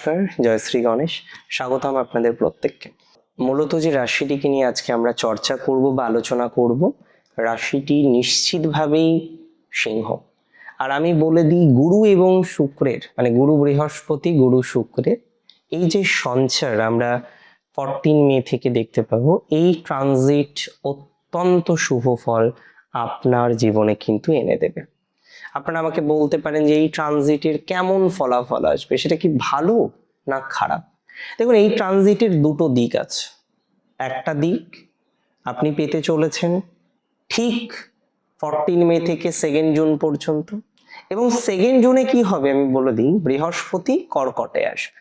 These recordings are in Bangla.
নমস্কার, জয় শ্রী গণেশ। স্বাগতম আপনাদের প্রত্যেককে। মূলত যে রাশিটিকে নিয়ে আজকে আমরা চর্চা করব বা আলোচনা করব, রাশিটি নিশ্চিতভাবেই সিংহ। আর আমি বলে দিই, গুরু এবং শুক্রের মানে গুরু বৃহস্পতি, গুরু শুক্রের এই যে সঞ্চার আমরা 14 মে থেকে দেখতে পাবো, এই ট্রানজিট অত্যন্ত শুভ ফল আপনার জীবনে কিন্তু এনে দেবে। আপনারা আমাকে বলতে পারেন যে এই ট্রানজিটের কেমন ফলাফল আসবে, সেটা কি ভালো না খারাপ? দেখুন, এই ট্রানজিটের দুটো দিক আছে। একটা দিক আপনি পেতে চলেছেন ঠিক 14 মে থেকে 2 জুন পর্যন্ত, এবং 2 জুনে কি হবে আমি বলে দিই, বৃহস্পতি কর্কটে আসবে,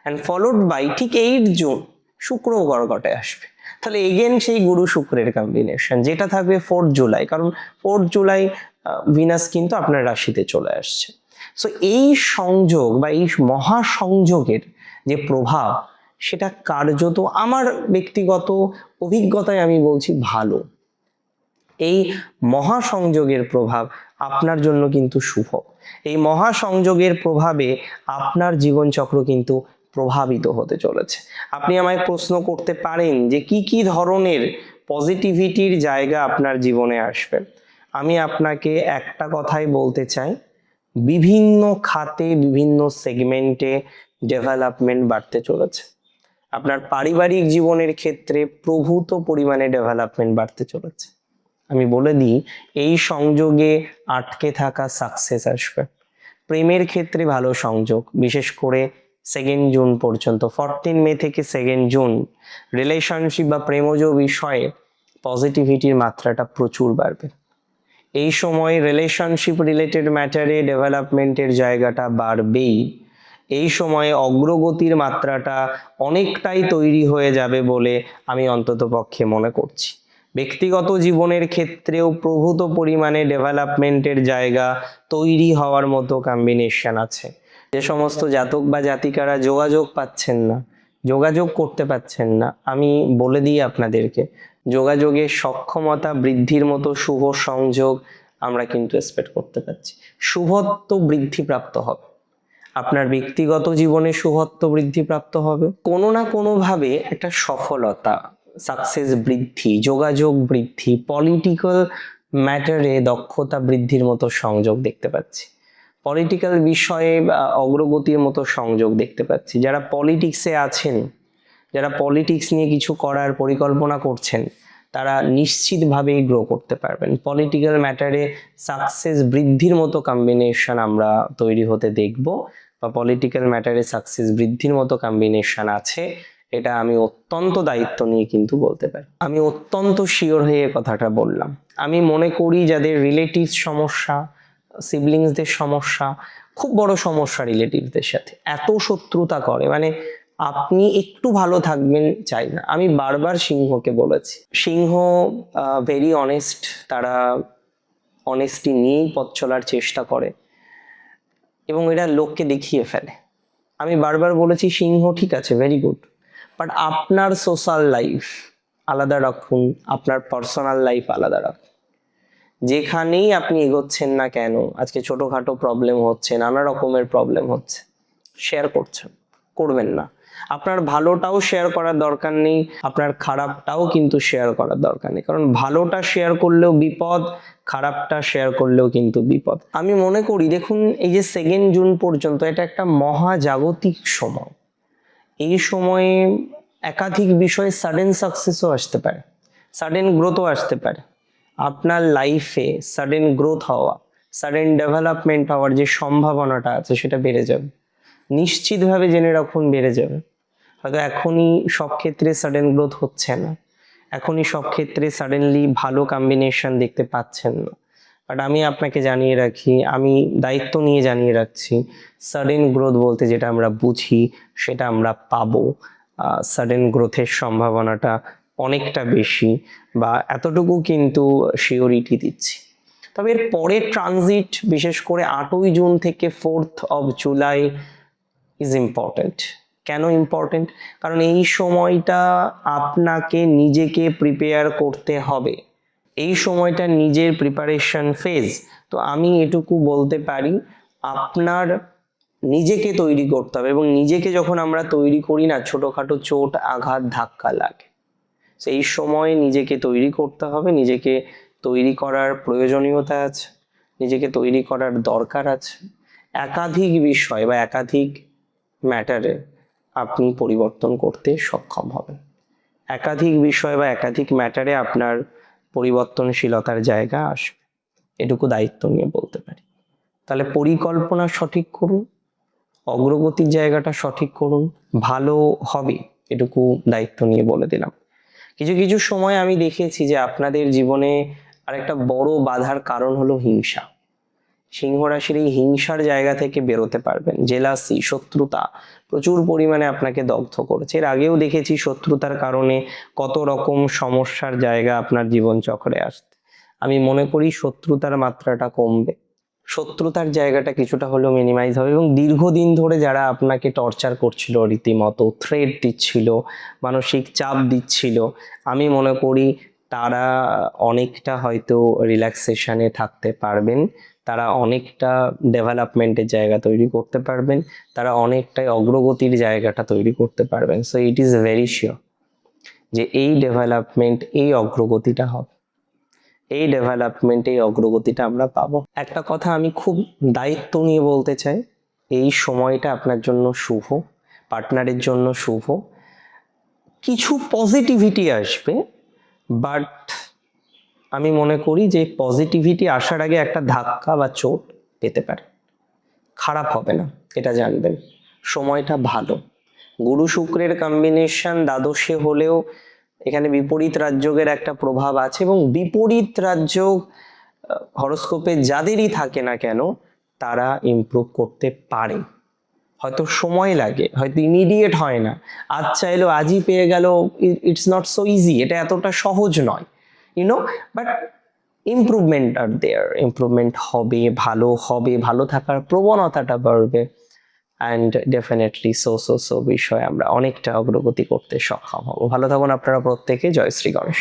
অ্যান্ড ফলোড বাই ঠিক 8 জুন শুক্র কর্কটে আসবে। তাহলে এগেন সেই গুরু শুক্রের কম্বিনেশন, যেটা থাকবে 4 জুলাই, কারণ 4 জুলাই ভিনাস কিন্তু আপনার রাশিতে চলে আসছে। সো এই সংযোগ বা এই মহাসংযোগের যে প্রভাব, সেটা কার্যত আমার ব্যক্তিগত অভিজ্ঞতায় আমি বলছি ভালো। এই মহাসংযোগের প্রভাব আপনার জন্য কিন্তু শুভ। এই মহাসংযোগের প্রভাবে আপনার জীবনচক্র কিন্তু প্রভাবিত হতে চলেছে। আপনি আমায় প্রশ্ন করতে পারেন যে কি কি ধরনের পজিটিভিটির জায়গা আপনার জীবনে আসবে। আমি আপনাকে একটা কথাই বলতে চাই, বিভিন্ন খাতে বিভিন্ন সেগমেন্টে ডেভেলপমেন্ট বাড়তে চলেছে। আপনার পারিবারিক জীবনের ক্ষেত্রে প্রভূত পরিমাণে ডেভেলপমেন্ট বাড়তে চলেছে। আমি বলে দিই, এই সংযোগে আটকে থাকা সাকসেস আসবে। প্রেমের ক্ষেত্রে ভালো সংযোগ, বিশেষ করে 2 জুন পর্যন্ত, 14 মে থেকে 2 জুন রিলেশনশিপ বা প্রেমজ বিষয়ে পজিটিভিটির মাত্রাটা প্রচুর বাড়বে। এই সময় রিলেশনশিপ রিলেটেড ম্যাটারে ডেভেলপমেন্টের জায়গাটা বাড়বেই। এই সময়ে অগ্রগতির মাত্রাটা অনেকটাই তৈরি হয়ে যাবে বলে আমি অন্ততপক্ষে মনে করছি। ব্যক্তিগত জীবনের ক্ষেত্রেও প্রভূত পরিমাণে ডেভেলপমেন্টের জায়গা তৈরি হওয়ার মতো কম্বিনেশন আছে। যে সমস্ত জাতক বা জাতিকারা যোগাযোগ পাচ্ছেন না, যোগাযোগ করতে পারছেন না, আমি বলে দিই আপনাদেরকে, যোগাযোগের সক্ষমতা বৃদ্ধির মতো শুভ সংযোগ আমরা কিন্তু এক্সপেক্ট করতে পারছি। শুভত্ব বৃদ্ধিপ্রাপ্ত হবে, আপনার ব্যক্তিগত জীবনে শুভত্ব বৃদ্ধিপ্রাপ্ত হবে। কোনো না কোনোভাবে একটা সফলতা, সাকসেস বৃদ্ধি, যোগাযোগ বৃদ্ধি, পলিটিক্যাল ম্যাটারে দক্ষতা বৃদ্ধির মতো সংযোগ দেখতে পাচ্ছি। পলিটিক্যাল বিষয়ে অগ্রগতির মতো সংযোগ দেখতে পাচ্ছি। যারা পলিটিক্সে আছেন, যারা পলিটিক্স নিয়ে কিছু করার পরিকল্পনা করছেন, তারা নিশ্চিতভাবেই গ্রো করতে পারবেন। পলিটিক্যাল ম্যাটারে সাকসেস বৃদ্ধির মতো কম্বিনেশন আমরা তৈরি হতে দেখব, বা পলিটিক্যাল ম্যাটারে সাকসেস বৃদ্ধির মতো কম্বিনেশন আছে, এটা আমি অত্যন্ত দায়িত্ব নিয়ে কিন্তু বলতে পারি। আমি অত্যন্ত শিওর হয়ে কথাটা বললাম। আমি মনে করি যাদের রিলেটিভস সমস্যা, সিবলিংসদের সমস্যা, খুব বড় সমস্যা রিলেটিভদের সাথে, এত শত্রুতা করে, মানে আপনি একটু ভালো থাকবেন চাই না। আমি বারবার সিংহকে বলেছি, সিংহ ভেরি অনেস্ট, তারা অনেস্টি নিয়েই পথ চলার চেষ্টা করে এবং এরা লোককে দেখিয়ে ফেলে। আমি বারবার বলেছি, সিংহ ঠিক আছে, ভেরি গুড, বাট আপনার সোশ্যাল লাইফ আলাদা রাখুন, আপনার পার্সোনাল লাইফ আলাদা রাখুন। যেখানেই আপনি এগোচ্ছেন না কেন, আজকে ছোটোখাটো প্রবলেম হচ্ছে, নানা রকমের প্রবলেম হচ্ছে, শেয়ার করবেন না। আপনার ভালোটাও শেয়ার করার দরকার নেই, আপনার খারাপটাও কিন্তু শেয়ার করার দরকার নেই, কারণ ভালোটা শেয়ার করলেও বিপদ, খারাপটা শেয়ার করলেও কিন্তু বিপদ। আমি মনে করি, দেখুন, এই যে 2 জুন পর্যন্ত, এটা একটা মহাজাগতিক সময়। এই সময়ে একাধিক বিষয়ে সাডেন সাকসেসও আসতে পারে, সাডেন গ্রোথও আসতে পারে। আপনার লাইফে সাডেন গ্রোথ হওয়া, সাডেন ডেভেলপমেন্ট হওয়ার যে সম্ভাবনাটা আছে, সেটা বেড়ে যাবে, নিশ্চিতভাবে জেনে রাখুন, বেড়ে যাবে। হয়তো এখনই সব ক্ষেত্রে সাডেন গ্রোথ হচ্ছে না, এখনই সব ক্ষেত্রে সাডেনলি ভালো কম্বিনেশন দেখতে পাচ্ছেন না, বাট আমি আপনাকে জানিয়ে রাখি, আমি দায়িত্ব নিয়ে জানিয়ে রাখছি, সাডেন গ্রোথ বলতে যেটা আমরা বুঝি সেটা আমরা পাবো। সাডেন গ্রোথের সম্ভাবনাটা অনেকটা বেশি, বা এতটুকু কিন্তু শিওরিটি দিচ্ছি। তবে এর পরের ট্রানজিট, বিশেষ করে 8ই জুন থেকে 4th of July is important. কেন ইম্পর্টেন্ট? কারণ এই সময়টা আপনাকে নিজেকে প্রিপেয়ার করতে হবে, এই সময়টা নিজের প্রিপারেশন ফেজ। তো আমি এটুকু বলতে পারি, আপনার নিজেকে তৈরি করতে হবে, এবং নিজেকে যখন আমরা তৈরি করি না, ছোটোখাটো চোট আঘাত ধাক্কা লাগে। সেই সময় নিজেকে তৈরি করতে হবে, নিজেকে তৈরি করার প্রয়োজনীয়তা আছে, নিজেকে তৈরি করার দরকার আছে। একাধিক বিষয় বা একাধিক ম্যাটারে আপনি পরিবর্তন করতে সক্ষম হবেন। একাধিক বিষয় বা একাধিক ম্যাটারে আপনার পরিবর্তনশীলতার জায়গা আসবে, এটুকু দায়িত্ব নিয়ে বলতে পারি। তাহলে পরিকল্পনা সঠিক করুন, অগ্রগতির জায়গাটা সঠিক করুন, ভালো হবে এটুকু দায়িত্ব নিয়ে বলে দিলাম। কিছু কিছু সময় আমি দেখেছি যে আপনাদের জীবনে আরেকটা বড় বাধার কারণ হলো হিংসা। সিংহ রাশির এই হিংসার জায়গা থেকে বেরোতে পারবেন। জেলাসি, শত্রুতা প্রচুর পরিমাণে আপনাকে দগ্ধ করেছে। এর আগেও দেখেছি শত্রুতার কারণে কত রকম সমস্যার জায়গা আপনার জীবন চক্রে আসছে। আমি মনে করি শত্রুতার মাত্রাটা কমবে, শত্রুতার জায়গাটা কিছুটা হলেও মিনিমাইজ হবে, এবং দীর্ঘদিন ধরে যারা আপনাকে টর্চার করছিল, রীতিমতো থ্রেট দিচ্ছিল, মানসিক চাপ দিচ্ছিল, আমি মনে করি তারা অনেকটা হয়তো রিল্যাক্সেশনে থাকতে পারবেন, তারা অনেকটা ডেভেলপমেন্টের জায়গা তৈরি করতে পারবেন, তারা অনেকটাই অগ্রগতির জায়গাটা তৈরি করতে পারবেন। So it is very sure যে এই ডেভেলপমেন্ট, এই অগ্রগতিটা হবে, এই ডেভেলপমেন্ট, এই অগ্রগতিটা আমরা পাবো। একটা কথা আমি খুব দায়িত্ব নিয়ে বলতে চাই, এই সময়টা আপনার জন্য শুভ, পার্টনারের জন্য শুভ। কিছু পজিটিভিটি আসবে, বাট আমি মনে করি যে পজিটিভিটি আসার আগে একটা ধাক্কা বা চোট পেতে পারে। খারাপ হবে না, এটা জানবেন। সময়টা ভালো। গুরু শুক্রের কম্বিনেশন দ্বাদশে হলেও এখানে বিপরীত রাজযোগের একটা প্রভাব আছে, এবং বিপরীত রাজযোগ হরোস্কোপে যাদেরই থাকে না কেন তারা ইমপ্রুভ করতে পারে। হয়তো সময় লাগে, হয়তো ইমিডিয়েট হয় না, আজ চাইলেও আজই পেয়ে গেল, ইটস নট সো ইজি, এটা এতটা সহজ নয়, but improvement are there, improvement হবে, ভালো থাকার প্রবণতাটা বাড়বে, অ্যান্ড ডেফিনেটলি সো বিষয়ে আমরা অনেকটা অগ্রগতি করতে সক্ষম হব। ভালো থাকুন আপনারা প্রত্যেকে। জয় শ্রী গণেশ।